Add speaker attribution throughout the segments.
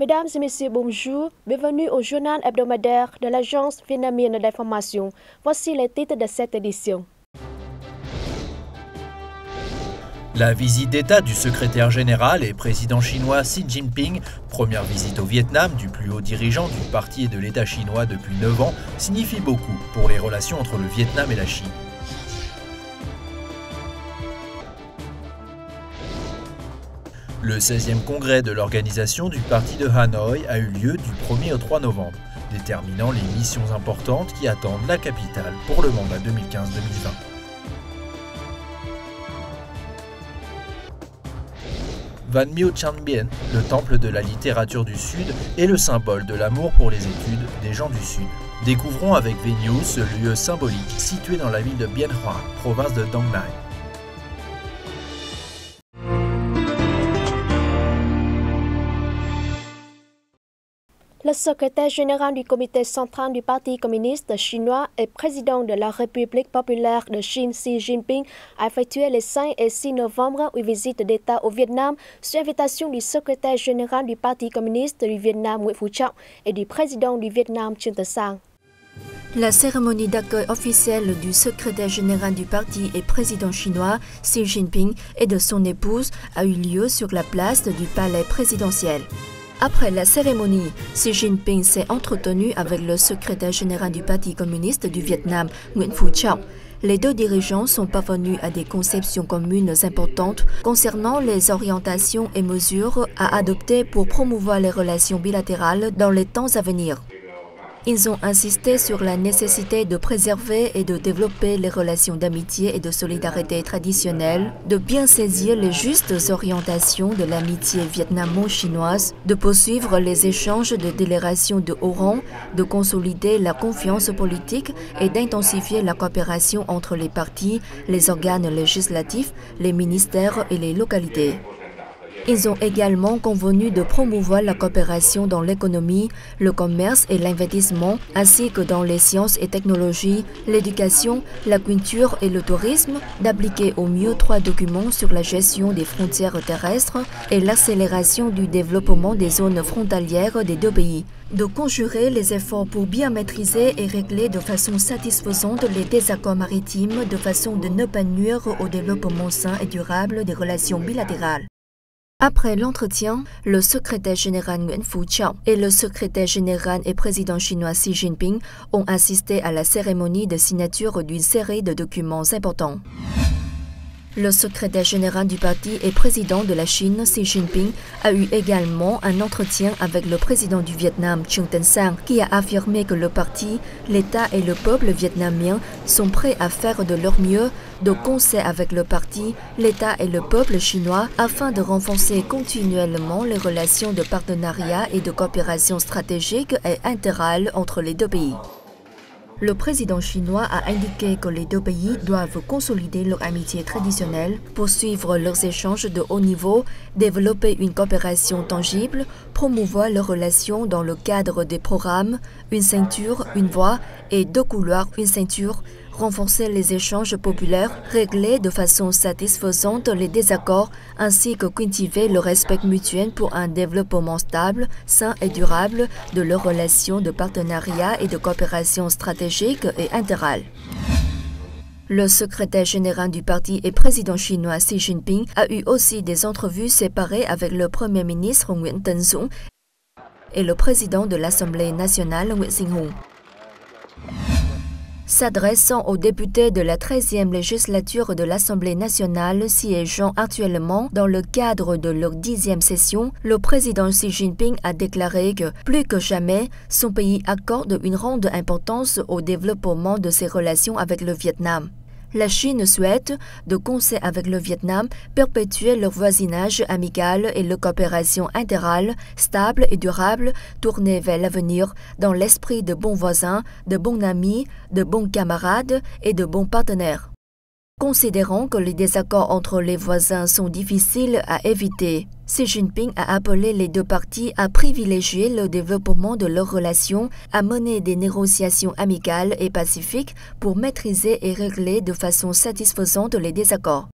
Speaker 1: Mesdames et messieurs, bonjour. Bienvenue au journal hebdomadaire de l'Agence vietnamienne d'information. Voici les titres de cette édition.
Speaker 2: La visite d'État du secrétaire général et président chinois Xi Jinping, première visite au Vietnam du plus haut dirigeant du parti et de l'État chinois depuis 9 ans, signifie beaucoup pour les relations entre le Vietnam et la Chine. Le 16e congrès de l'organisation du parti de Hanoï a eu lieu du 1er au 3 novembre, déterminant les missions importantes qui attendent la capitale pour le mandat 2015-2020. Van Mio Chan Bien, le temple de la littérature du Sud, est le symbole de l'amour pour les études des gens du Sud. Découvrons avec VNews ce lieu symbolique situé dans la ville de Bien Hoa, province de Dong Nai.
Speaker 1: Le secrétaire général du comité central du Parti communiste chinois et président de la République populaire de Chine Xi Jinping a effectué les 5 et 6 novembre une visite d'État au Vietnam sur invitation du secrétaire général du Parti communiste du Vietnam Nguyễn Phú Trọng et du président du Vietnam Trương Tấn Sang.
Speaker 3: La cérémonie d'accueil officielle du secrétaire général du parti et président chinois Xi Jinping et de son épouse a eu lieu sur la place du palais présidentiel. Après la cérémonie, Xi Jinping s'est entretenu avec le secrétaire général du Parti communiste du Vietnam, Nguyễn Phú Trọng. Les deux dirigeants sont parvenus à des conceptions communes importantes concernant les orientations et mesures à adopter pour promouvoir les relations bilatérales dans les temps à venir. Ils ont insisté sur la nécessité de préserver et de développer les relations d'amitié et de solidarité traditionnelles, de bien saisir les justes orientations de l'amitié vietnamo-chinoise, de poursuivre les échanges de délégations de haut rang, de consolider la confiance politique et d'intensifier la coopération entre les partis, les organes législatifs, les ministères et les localités. Ils ont également convenu de promouvoir la coopération dans l'économie, le commerce et l'investissement, ainsi que dans les sciences et technologies, l'éducation, la culture et le tourisme, d'appliquer au mieux 3 documents sur la gestion des frontières terrestres et l'accélération du développement des zones frontalières des deux pays, de conjurer les efforts pour bien maîtriser et régler de façon satisfaisante les désaccords maritimes de façon de ne pas nuire au développement sain et durable des relations bilatérales. Après l'entretien, le secrétaire général Nguyễn Phú Trọng et le secrétaire général et président chinois Xi Jinping ont assisté à la cérémonie de signature d'une série de documents importants. Le secrétaire général du parti et président de la Chine, Xi Jinping, a eu également un entretien avec le président du Vietnam, Trương Tấn Sang, qui a affirmé que le parti, l'État et le peuple vietnamien sont prêts à faire de leur mieux, de concert avec le parti, l'État et le peuple chinois, afin de renforcer continuellement les relations de partenariat et de coopération stratégique et intégrale entre les deux pays. Le président chinois a indiqué que les deux pays doivent consolider leur amitié traditionnelle, poursuivre leurs échanges de haut niveau, développer une coopération tangible, promouvoir leurs relations dans le cadre des programmes Une ceinture, une voie et 2 couloirs, une ceinture, renforcer les échanges populaires, régler de façon satisfaisante les désaccords, ainsi que cultiver le respect mutuel pour un développement stable, sain et durable de leurs relations de partenariat et de coopération stratégique et intégrale. Le secrétaire général du parti et président chinois Xi Jinping a eu aussi des entrevues séparées avec le premier ministre Nguyễn Tấn Dũng et le président de l'Assemblée nationale Nguyễn Sinh Hùng. S'adressant aux députés de la 13e législature de l'Assemblée nationale siégeant actuellement dans le cadre de leur 10e session, le président Xi Jinping a déclaré que, plus que jamais, son pays accorde une grande importance au développement de ses relations avec le Vietnam. La Chine souhaite, de concert avec le Vietnam, perpétuer leur voisinage amical et leur coopération intégrale, stable et durable, tournée vers l'avenir, dans l'esprit de bons voisins, de bons amis, de bons camarades et de bons partenaires. Considérant que les désaccords entre les voisins sont difficiles à éviter, Xi Jinping a appelé les deux parties à privilégier le développement de leurs relations, à mener des négociations amicales et pacifiques pour maîtriser et régler de façon satisfaisante les désaccords.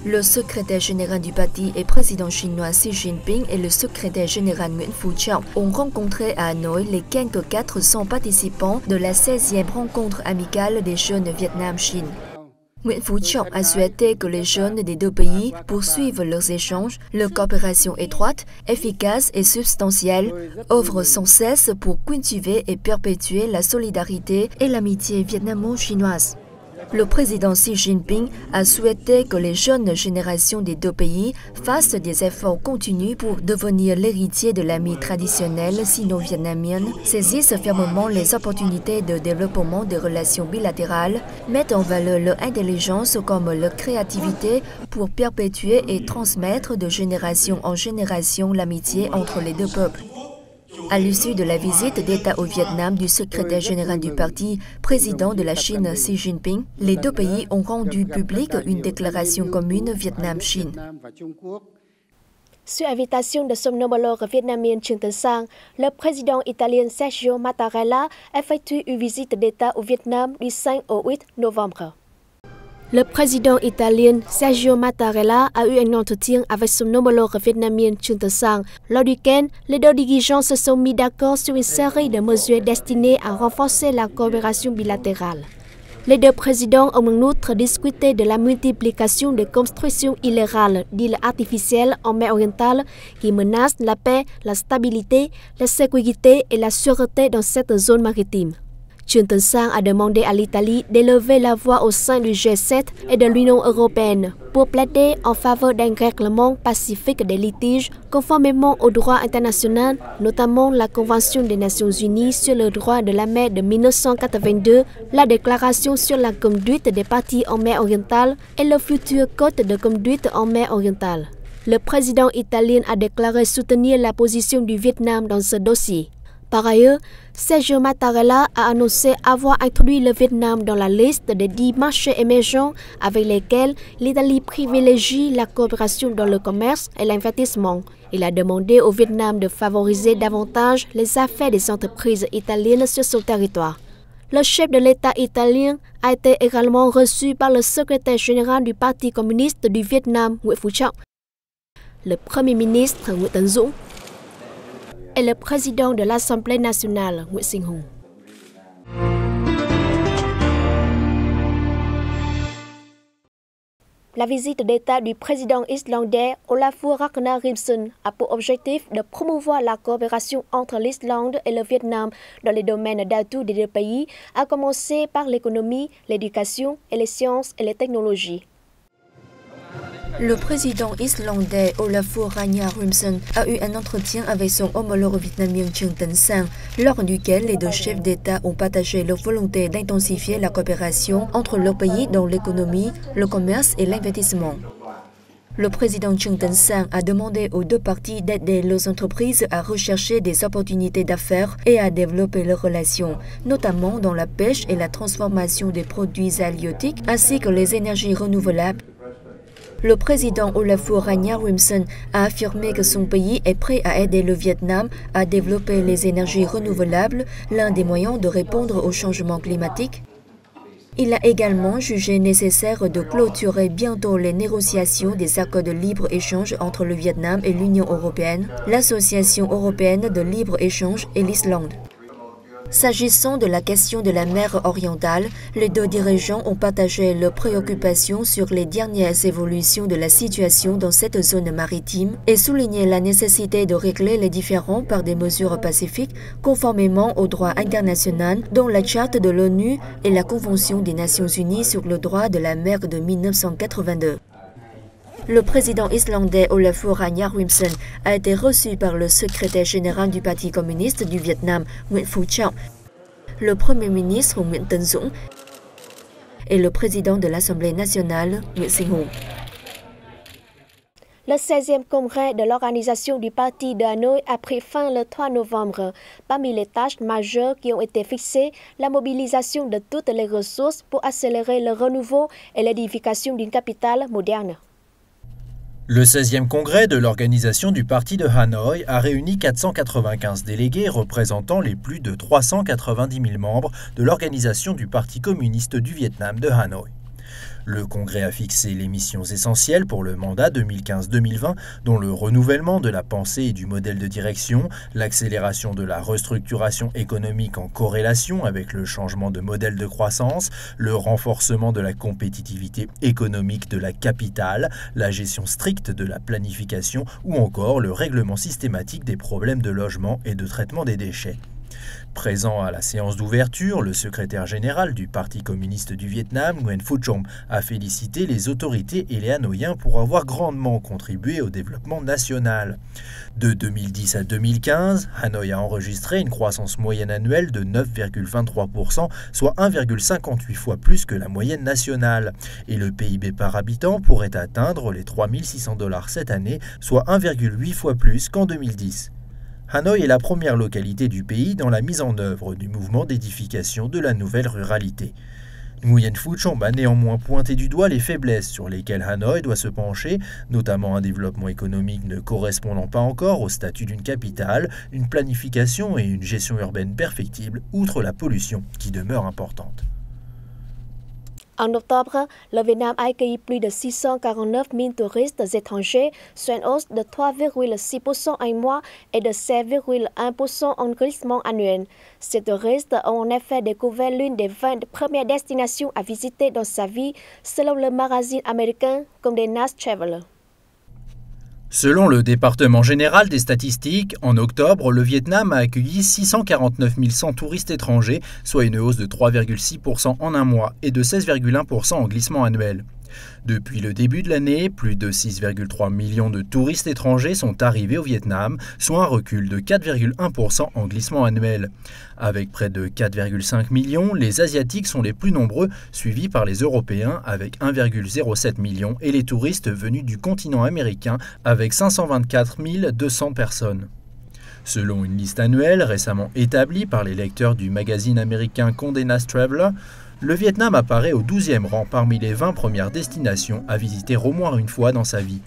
Speaker 3: Le secrétaire général du parti et président chinois Xi Jinping et le secrétaire général Nguyễn Phú Trọng ont rencontré à Hanoï les quelques 400 participants de la 16e rencontre amicale des jeunes Vietnam-Chine. Nguyễn Phú Trọng a souhaité que les jeunes des deux pays poursuivent leurs échanges, leur coopération étroite, efficace et substantielle, œuvrent sans cesse pour cultiver et perpétuer la solidarité et l'amitié vietnamo-chinoise. Le président Xi Jinping a souhaité que les jeunes générations des deux pays fassent des efforts continus pour devenir l'héritier de l'amie traditionnelle sino-vietnamienne, saisissent fermement les opportunités de développement des relations bilatérales, mettent en valeur leur intelligence comme leur créativité pour perpétuer et transmettre de génération en génération l'amitié entre les deux peuples. À l'issue de la visite d'État au Vietnam du secrétaire général du parti, président de la Chine Xi Jinping, les deux pays ont rendu publique une déclaration commune Vietnam-Chine.
Speaker 1: Sur invitation de son homologue vietnamien Trương Tấn Sang, le président italien Sergio Mattarella effectue une visite d'État au Vietnam du 5 au 8 novembre. Le président italien Sergio Mattarella a eu un entretien avec son homologue vietnamien Trương Tấn Sang, lors duquel les deux dirigeants se sont mis d'accord sur une série de mesures destinées à renforcer la coopération bilatérale. Les deux présidents ont en outre discuté de la multiplication des constructions illégales d'îles artificielles en mer orientale qui menacent la paix, la stabilité, la sécurité et la sûreté dans cette zone maritime. Trương Tấn Sang a demandé à l'Italie d'élever la voix au sein du G7 et de l'Union européenne pour plaider en faveur d'un règlement pacifique des litiges conformément au droit international, notamment la Convention des Nations Unies sur le droit de la mer de 1982, la Déclaration sur la conduite des parties en mer orientale et le futur Code de conduite en mer orientale. Le président italien a déclaré soutenir la position du Vietnam dans ce dossier. Par ailleurs, Sergio Mattarella a annoncé avoir introduit le Vietnam dans la liste des 10 marchés émergents avec lesquels l'Italie privilégie la coopération dans le commerce et l'investissement. Il a demandé au Vietnam de favoriser davantage les affaires des entreprises italiennes sur son territoire. Le chef de l'État italien a été également reçu par le secrétaire général du Parti communiste du Vietnam, Nguyễn Phú Trọng, le Premier ministre Nguyễn Tấn Dũng et le président de l'Assemblée nationale, Nguyễn Sinh Hùng. La visite d'État du président islandais Ólafur Ragnarsson a pour objectif de promouvoir la coopération entre l'Islande et le Vietnam dans les domaines d'atout des deux pays, à commencer par l'économie, l'éducation et les sciences et les technologies.
Speaker 3: Le président islandais Ólafur Ragnarsson a eu un entretien avec son homologue vietnamien Trương Tấn Sang, lors duquel les deux chefs d'État ont partagé leur volonté d'intensifier la coopération entre leurs pays dans l'économie, le commerce et l'investissement. Le président Trương Tấn Sang a demandé aux deux parties d'aider leurs entreprises à rechercher des opportunités d'affaires et à développer leurs relations, notamment dans la pêche et la transformation des produits halieutiques, ainsi que les énergies renouvelables. Le président Ólafur Ragnarsson a affirmé que son pays est prêt à aider le Vietnam à développer les énergies renouvelables, l'un des moyens de répondre au changement climatique. Il a également jugé nécessaire de clôturer bientôt les négociations des accords de libre-échange entre le Vietnam et l'Union européenne, l'Association européenne de libre-échange et l'Islande. S'agissant de la question de la mer orientale, les deux dirigeants ont partagé leurs préoccupations sur les dernières évolutions de la situation dans cette zone maritime et souligné la nécessité de régler les différends par des mesures pacifiques conformément au droit international, dont la Charte de l'ONU et la Convention des Nations Unies sur le droit de la mer de 1982. Le président islandais Ólafur Ragnarsson a été reçu par le secrétaire général du Parti communiste du Vietnam, Nguyễn Phú Trọng, le Premier ministre Nguyễn Tấn Dũng et le président de l'Assemblée nationale, Nguyễn Sinh Hùng.
Speaker 1: Le 16e congrès de l'organisation du parti de Hanoï a pris fin le 3 novembre. Parmi les tâches majeures qui ont été fixées, la mobilisation de toutes les ressources pour accélérer le renouveau et l'édification d'une capitale moderne.
Speaker 2: Le 16e congrès de l'organisation du parti de Hanoï a réuni 495 délégués représentant les plus de 390 000 membres de l'organisation du Parti communiste du Vietnam de Hanoï. Le Congrès a fixé les missions essentielles pour le mandat 2015-2020, dont le renouvellement de la pensée et du modèle de direction, l'accélération de la restructuration économique en corrélation avec le changement de modèle de croissance, le renforcement de la compétitivité économique de la capitale, la gestion stricte de la planification ou encore le règlement systématique des problèmes de logement et de traitement des déchets. Présent à la séance d'ouverture, le secrétaire général du Parti communiste du Vietnam, Nguyen Phu Trong, a félicité les autorités et les Hanoïens pour avoir grandement contribué au développement national. De 2010 à 2015, Hanoï a enregistré une croissance moyenne annuelle de 9,23%, soit 1,58 fois plus que la moyenne nationale. Et le PIB par habitant pourrait atteindre les 3 600 $ cette année, soit 1,8 fois plus qu'en 2010. Hanoï est la première localité du pays dans la mise en œuvre du mouvement d'édification de la nouvelle ruralité. Nguyen Phu Trong a néanmoins pointé du doigt les faiblesses sur lesquelles Hanoï doit se pencher, notamment un développement économique ne correspondant pas encore au statut d'une capitale, une planification et une gestion urbaine perfectible, outre la pollution qui demeure importante.
Speaker 1: En octobre, le Vietnam a accueilli plus de 649 000 touristes étrangers, soit une hausse de 3,6% en mois et de 7,1% en glissement annuel. Ces touristes ont en effet découvert l'une des 20 premières destinations à visiter dans sa vie, selon le magazine américain Condé Nast Traveler.
Speaker 2: Selon le département général des statistiques, en octobre, le Vietnam a accueilli 649 100 touristes étrangers, soit une hausse de 3,6% en un mois et de 16,1% en glissement annuel. Depuis le début de l'année, plus de 6,3 millions de touristes étrangers sont arrivés au Vietnam, soit un recul de 4,1% en glissement annuel. Avec près de 4,5 millions, les Asiatiques sont les plus nombreux, suivis par les Européens avec 1,07 million et les touristes venus du continent américain avec 524 200 personnes. Selon une liste annuelle récemment établie par les lecteurs du magazine américain Condé Nast Traveler, le Vietnam apparaît au 12e rang parmi les 20 premières destinations à visiter au moins une fois dans sa vie.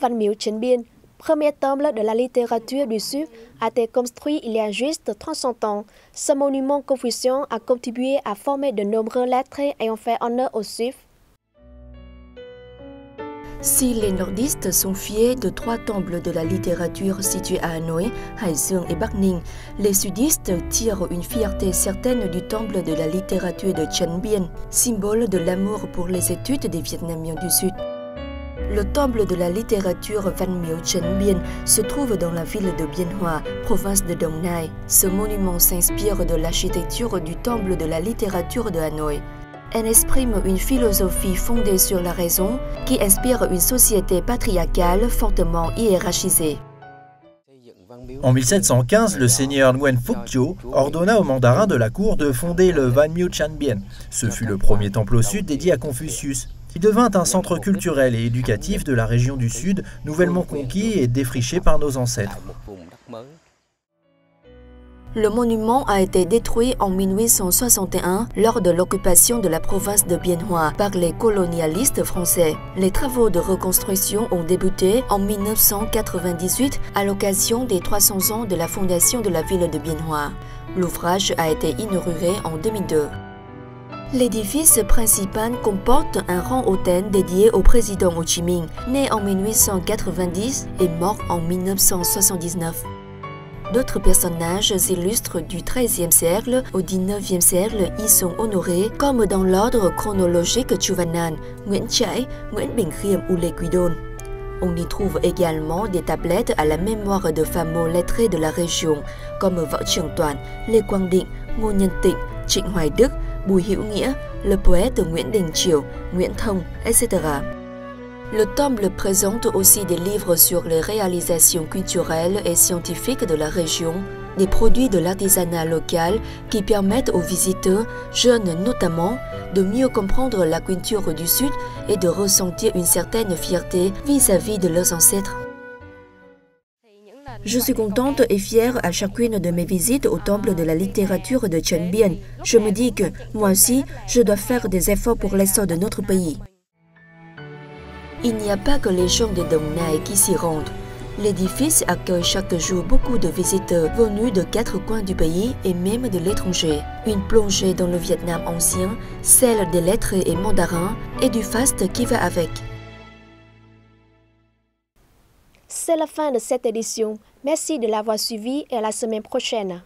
Speaker 1: Văn miếu Trấn Biên, premier temple de la littérature du Sud, a été construit il y a juste 300 ans. Ce monument confucian a contribué à former de nombreux lettrés ayant fait honneur aux Juifs.
Speaker 3: Si les nordistes sont fiers de 3 temples de la littérature situés à Hanoï, Hải Dương et Bắc Ninh, les sudistes tirent une fierté certaine du temple de la littérature de Trấn Biên, symbole de l'amour pour les études des Vietnamiens du Sud. Le temple de la littérature Văn Miếu Trấn Biên se trouve dans la ville de Biên Hòa, province de Đồng Nai. Ce monument s'inspire de l'architecture du temple de la littérature de Hanoï. Elle exprime une philosophie fondée sur la raison qui inspire une société patriarcale fortement hiérarchisée.
Speaker 2: En 1715, le seigneur Nguyen Phuc Cho ordonna aux mandarins de la cour de fonder le Văn Miếu Trấn Biên. Ce fut le premier temple au sud dédié à Confucius. Il devint un centre culturel et éducatif de la région du Sud, nouvellement conquis et défriché par nos ancêtres.
Speaker 3: Le monument a été détruit en 1861 lors de l'occupation de la province de Biên Hòa par les colonialistes français. Les travaux de reconstruction ont débuté en 1998 à l'occasion des 300 ans de la fondation de la ville de Biên Hòa. L'ouvrage a été inauguré en 2002. L'édifice principal comporte un rang autel dédié au président Ho Chi Minh, né en 1890 et mort en 1979. D'autres personnages illustres du XIIIe siècle au XIXe siècle y sont honorés, comme dans l'ordre chronologique Chu Văn An, Nguyễn Trãi, Nguyễn Bình Khiêm ou Lê Quý Đôn. On y trouve également des tablettes à la mémoire de fameux lettrés de la région, comme Võ Trường Toản, Lê Quang Định, Ngô Nhân Tịnh, Trịnh Hoài Đức, Bùi Hữu Nghĩa, le poète Nguyễn Đình Chiểu, Nguyễn Thông, etc. Le temple présente aussi des livres sur les réalisations culturelles et scientifiques de la région, des produits de l'artisanat local qui permettent aux visiteurs, jeunes notamment, de mieux comprendre la culture du Sud et de ressentir une certaine fierté vis-à-vis de leurs ancêtres. Je suis contente et fière à chacune de mes visites au temple de la littérature de Trấn Biên. Je me dis que, moi aussi, je dois faire des efforts pour l'essor de notre pays. Il n'y a pas que les gens de Đồng Nai qui s'y rendent. L'édifice accueille chaque jour beaucoup de visiteurs venus de 4 coins du pays et même de l'étranger. Une plongée dans le Vietnam ancien, celle des lettres et mandarins et du faste qui va avec.
Speaker 1: C'est la fin de cette édition. Merci de l'avoir suivi et à la semaine prochaine.